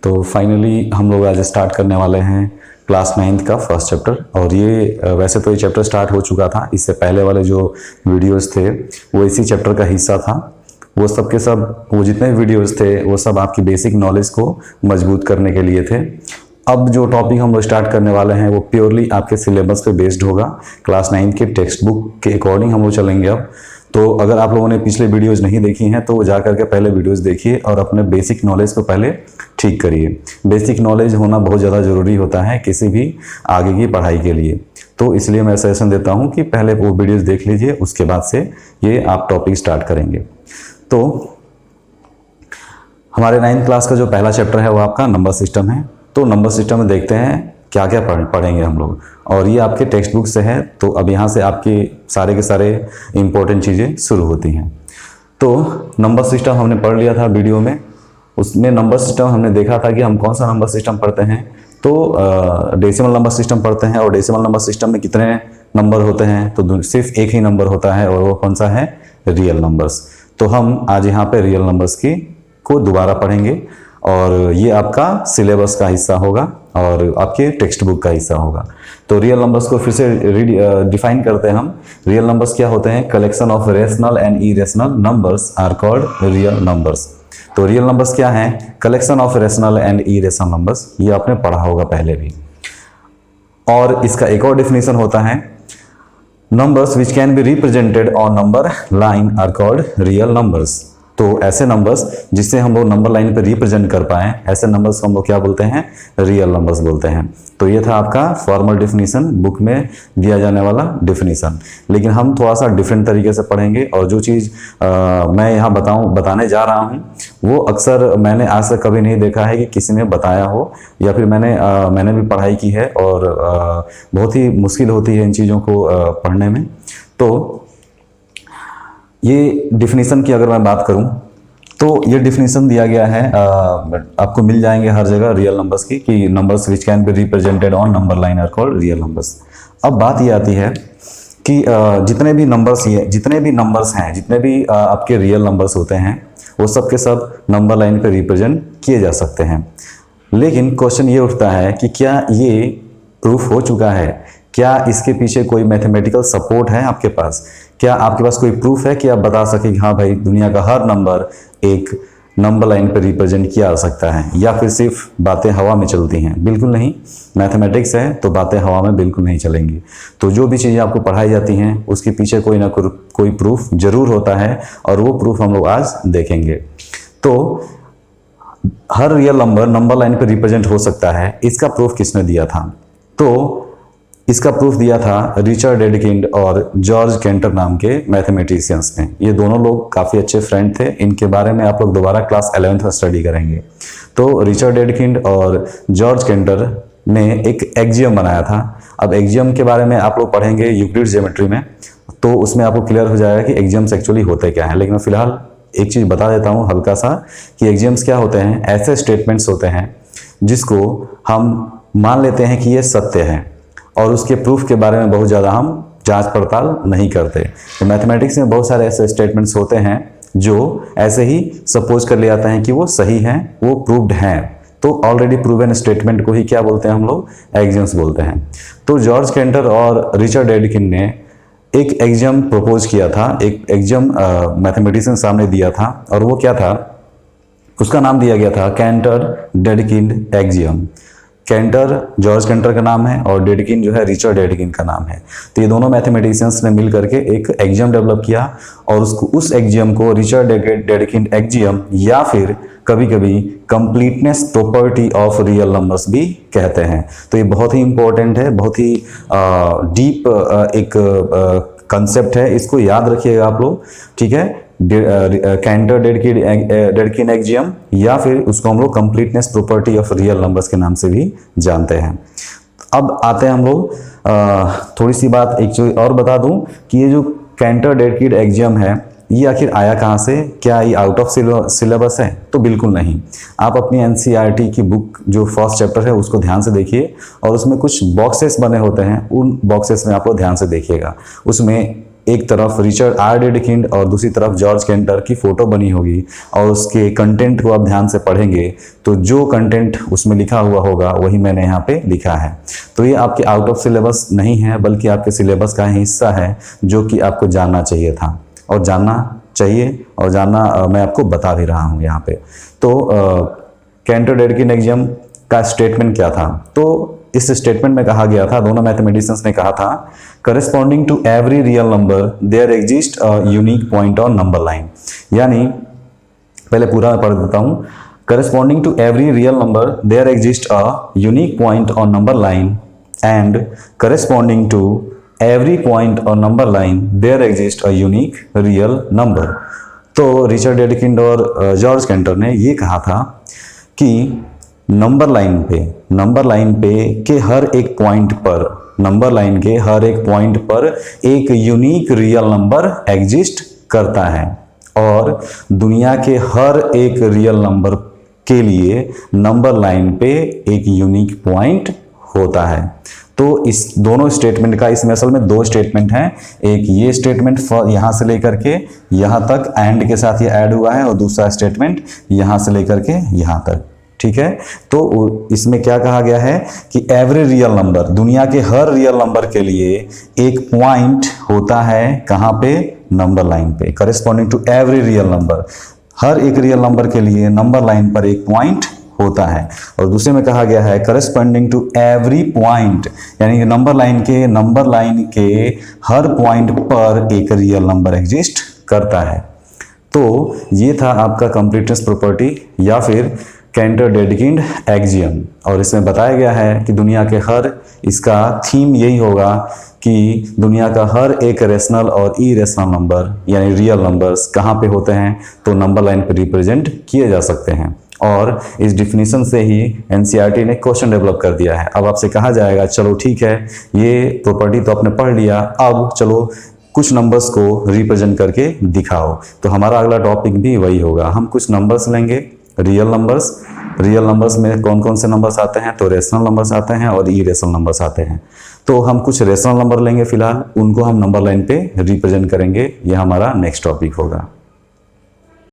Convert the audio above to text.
तो फाइनली हम लोग आज स्टार्ट करने वाले हैं क्लास 9th का फर्स्ट चैप्टर। और ये वैसे तो ये चैप्टर स्टार्ट हो चुका था, इससे पहले वाले जो वीडियोस थे वो इसी चैप्टर का हिस्सा था। वो सब के सब वो जितने वीडियोस थे वो सब आपकी बेसिक नॉलेज को मजबूत करने के लिए थे। अब जो टॉपिक हम लोग स्टार्ट करने वाले हैं वो प्योरली आपके सिलेबस पे बेस्ड होगा। क्लास 9 के टेक्स्ट बुक के अकॉर्डिंग हम लोग चलेंगे अब। तो अगर आप लोगों ने पिछले वीडियोस नहीं देखी हैं तो जा करके पहले वीडियोस देखिए और अपने बेसिक नॉलेज को पहले ठीक करिए। बेसिक नॉलेज होना बहुत ज़्यादा ज़रूरी होता है किसी भी आगे की पढ़ाई के लिए। तो इसलिए मैं सजेशन देता हूं कि पहले वो वीडियोस देख लीजिए, उसके बाद से ये आप टॉपिक स्टार्ट करेंगे। तो हमारे 9th क्लास का जो पहला चैप्टर है वो आपका नंबर सिस्टम है। तो नंबर सिस्टम में देखते हैं क्या क्या पढ़ेंगे हम लोग, और ये आपके टेक्स्ट बुक से है। तो अब यहाँ से आपके सारे के सारे इंपॉर्टेंट चीज़ें शुरू होती हैं। तो नंबर सिस्टम हमने पढ़ लिया था वीडियो में। उसमें नंबर सिस्टम हमने देखा था कि हम कौन सा नंबर सिस्टम पढ़ते हैं। तो डेसिमल नंबर सिस्टम पढ़ते हैं, और डेसिमल नंबर सिस्टम में कितने नंबर होते हैं, तो सिर्फ एक ही नंबर होता है, और वो कौन सा है, रियल नंबर्स। तो हम आज यहाँ पे रियल नंबर्स को दोबारा पढ़ेंगे, और ये आपका सिलेबस का हिस्सा होगा और आपके टेक्स्ट बुक का हिस्सा होगा। तो रियल नंबर्स को फिर से डिफाइन करते हैं हम। रियल नंबर्स क्या होते हैं? Collection of rational and irrational numbers are called real numbers. तो रियल नंबर्स क्या हैं? Collection of rational and irrational numbers. ये आपने पढ़ा होगा पहले भी। और इसका एक और डिफिनेशन होता है, numbers which can be represented on number line are called real numbers. तो ऐसे नंबर्स जिससे हम लोग नंबर लाइन पे रिप्रेजेंट कर पाए, ऐसे नंबर्स को हम लोग क्या बोलते हैं? रियल नंबर्स बोलते हैं। तो ये था आपका फॉर्मल डिफिनीशन, बुक में दिया जाने वाला डिफिनीशन। लेकिन हम थोड़ा सा डिफरेंट तरीके से पढ़ेंगे, और जो चीज़ मैं यहाँ बताने जा रहा हूँ वो अक्सर मैंने आज तक कभी नहीं देखा है कि किसी ने बताया हो, या फिर मैंने भी पढ़ाई की है, और बहुत ही मुश्किल होती है इन चीज़ों को पढ़ने में। तो ये डिफिनीशन की अगर मैं बात करूं तो ये डिफिनीशन दिया गया है, आपको मिल जाएंगे हर जगह रियल नंबर्स की, कि numbers which can be represented on number line are called real numbers. अब बात ये आती है कि जितने भी नंबर्स हैं, जितने भी आपके रियल नंबर्स होते हैं, वो सब के सब नंबर लाइन पे रिप्रेजेंट किए जा सकते हैं। लेकिन क्वेश्चन ये उठता है कि क्या ये प्रूफ हो चुका है? क्या इसके पीछे कोई मैथमेटिकल सपोर्ट है आपके पास? क्या आपके पास कोई प्रूफ है कि आप बता सके कि हाँ भाई दुनिया का हर नंबर एक नंबर लाइन पर रिप्रेजेंट किया जा सकता है, या फिर सिर्फ बातें हवा में चलती हैं? बिल्कुल नहीं। मैथमेटिक्स है तो बातें हवा में बिल्कुल नहीं चलेंगी। तो जो भी चीज़ें आपको पढ़ाई जाती हैं उसके पीछे कोई ना कोई प्रूफ जरूर होता है, और वो प्रूफ हम लोग आज देखेंगे। तो हर रियल नंबर लाइन पर रिप्रेजेंट हो सकता है, इसका प्रूफ किसने दिया था? तो इसका प्रूफ दिया था रिचर्ड डेडकिंड और जॉर्ज केंटर नाम के मैथमेटिशियंस ने। ये दोनों लोग काफ़ी अच्छे फ्रेंड थे। इनके बारे में आप लोग दोबारा क्लास 11th में स्टडी करेंगे। तो रिचर्ड डेडकिंड और जॉर्ज केंटर ने एक एक्जियम बनाया था। अब एक्जियम के बारे में आप लोग पढ़ेंगे यूक्लिड ज्योमेट्री में, तो उसमें आपको क्लियर हो जाएगा कि एक्जियम्स एक्चुअली होते क्या हैं। लेकिन फिलहाल एक चीज़ बता देता हूँ हल्का सा, कि एक्जियम्स क्या होते हैं? ऐसे स्टेटमेंट्स होते हैं जिसको हम मान लेते हैं कि ये सत्य है, और उसके प्रूफ के बारे में बहुत ज़्यादा हम जांच पड़ताल नहीं करते। तो मैथमेटिक्स में बहुत सारे ऐसे स्टेटमेंट्स होते हैं जो ऐसे ही सपोज कर ले जाते हैं कि वो सही हैं, वो प्रूव्ड हैं। तो ऑलरेडी प्रूवन स्टेटमेंट को ही क्या बोलते हैं हम लोग? एक्जियम्स बोलते हैं। तो जॉर्ज केंटर और रिचर्ड डेडकिन ने एक एक्जियम प्रपोज किया था, एक एक्जियम मैथमेटिशियन सामने दिया था, और वो क्या था? उसका नाम दिया गया था Cantor Dedekind axiom. Cantor George Cantor का नाम है, और डेडकिन जो है रिचर्ड डेडकिन का नाम है। तो ये दोनों मैथमेटिशियंस ने मिल करके एक एक्जियम डेवलप किया, और उस एक्जियम को रिचर्ड डेडकिन एक्जियम, या फिर कभी कभी completeness property of real numbers भी कहते हैं। तो ये बहुत ही इंपॉर्टेंट है, बहुत ही डीप एक कंसेप्ट है, इसको याद रखिएगा आप लोग, ठीक है? केंटर डेडकिन एक्जियम, या फिर उसको हम लोग completeness property of real numbers के नाम से भी जानते हैं। अब आते हैं हम लोग थोड़ी सी बात एक चीज और बता दूं कि ये जो केंटर डेडकिन एक्जियम है ये आखिर आया कहाँ से? क्या ये आउट ऑफ सिलेबस है? तो बिल्कुल नहीं। आप अपनी एनसीईआरटी की बुक जो फर्स्ट चैप्टर है उसको ध्यान से देखिए, और उसमें कुछ बॉक्सेस बने होते हैं, उन बॉक्सेस में आपको ध्यान से देखिएगा। उसमें एक तरफ रिचर्ड आर डेडकिंड और दूसरी तरफ जॉर्ज कैंटर की फ़ोटो बनी होगी और उसके कंटेंट को आप ध्यान से पढ़ेंगे तो जो कंटेंट उसमें लिखा हुआ होगा वही मैंने यहाँ पे लिखा है। तो ये आपके आउट ऑफ सिलेबस नहीं है बल्कि आपके सिलेबस का ही हिस्सा है जो कि आपको जानना चाहिए था और जानना चाहिए और जानना मैं आपको बता भी रहा हूँ यहाँ पे। तो कैंटर डेडकिंड एक्सियम का स्टेटमेंट क्या था? तो इस स्टेटमेंट में कहा गया था, दोनों मैथमेटिशियंस ने कहा था, corresponding to every real number there exist a unique point on number line. यानी पहले पूरा मैं पढ़ देता हूँ। Corresponding to every real number there exist a unique point on number line and corresponding to every point on number line there exist a unique real number. तो Richard Dedekind और George canter ने ये कहा था कि number line पे के हर एक पॉइंट पर, नंबर लाइन के हर एक पॉइंट पर एक यूनिक रियल नंबर एग्जिस्ट करता है और दुनिया के हर एक रियल नंबर के लिए नंबर लाइन पे एक यूनिक पॉइंट होता है। तो इस दोनों स्टेटमेंट का, इसमें असल में दो स्टेटमेंट हैं, एक ये स्टेटमेंट यहाँ से लेकर के यहाँ तक एंड के साथ ये ऐड हुआ है और दूसरा स्टेटमेंट यहाँ से लेकर के यहाँ तक, ठीक है। तो इसमें क्या कहा गया है कि एवरी रियल नंबर, दुनिया के हर रियल नंबर के लिए एक पॉइंट होता है, कहाँ पे? नंबर लाइन पे। Corresponding to every real number, हर एक रियल नंबर के लिए नंबर लाइन पर एक पॉइंट होता है। और दूसरे में कहा गया है करस्पॉन्डिंग टू एवरी पॉइंट, यानी नंबर लाइन के हर पॉइंट पर एक रियल नंबर एग्जिस्ट करता है। तो ये था आपका कंप्लीटनेस प्रॉपर्टी या फिर कैंटर डेडकिंड एक्सियम। और इसमें बताया गया है कि दुनिया के हर, इसका थीम यही होगा कि दुनिया का हर एक रेशनल और इरेशनल नंबर यानी रियल नंबर्स कहाँ पे होते हैं? तो नंबर लाइन पे रिप्रेजेंट किए जा सकते हैं। और इस डिफिनीशन से ही एनसीईआरटी ने क्वेश्चन डेवलप कर दिया है। अब आपसे कहा जाएगा चलो ठीक है, ये प्रॉपर्टी तो आपने पढ़ लिया, अब चलो कुछ नंबर्स को रिप्रेजेंट करके दिखाओ। तो हमारा अगला टॉपिक भी वही होगा। हम कुछ नंबर्स लेंगे, रियल नंबर्स में कौन कौन से नंबर्स आते हैं? तो रेशनल नंबर्स आते हैं और इरेशनल नंबर्स आते हैं। तो हम कुछ रेशनल नंबर लेंगे फिलहाल, उनको हम नंबर लाइन पे रिप्रेजेंट करेंगे। यह हमारा नेक्स्ट टॉपिक होगा।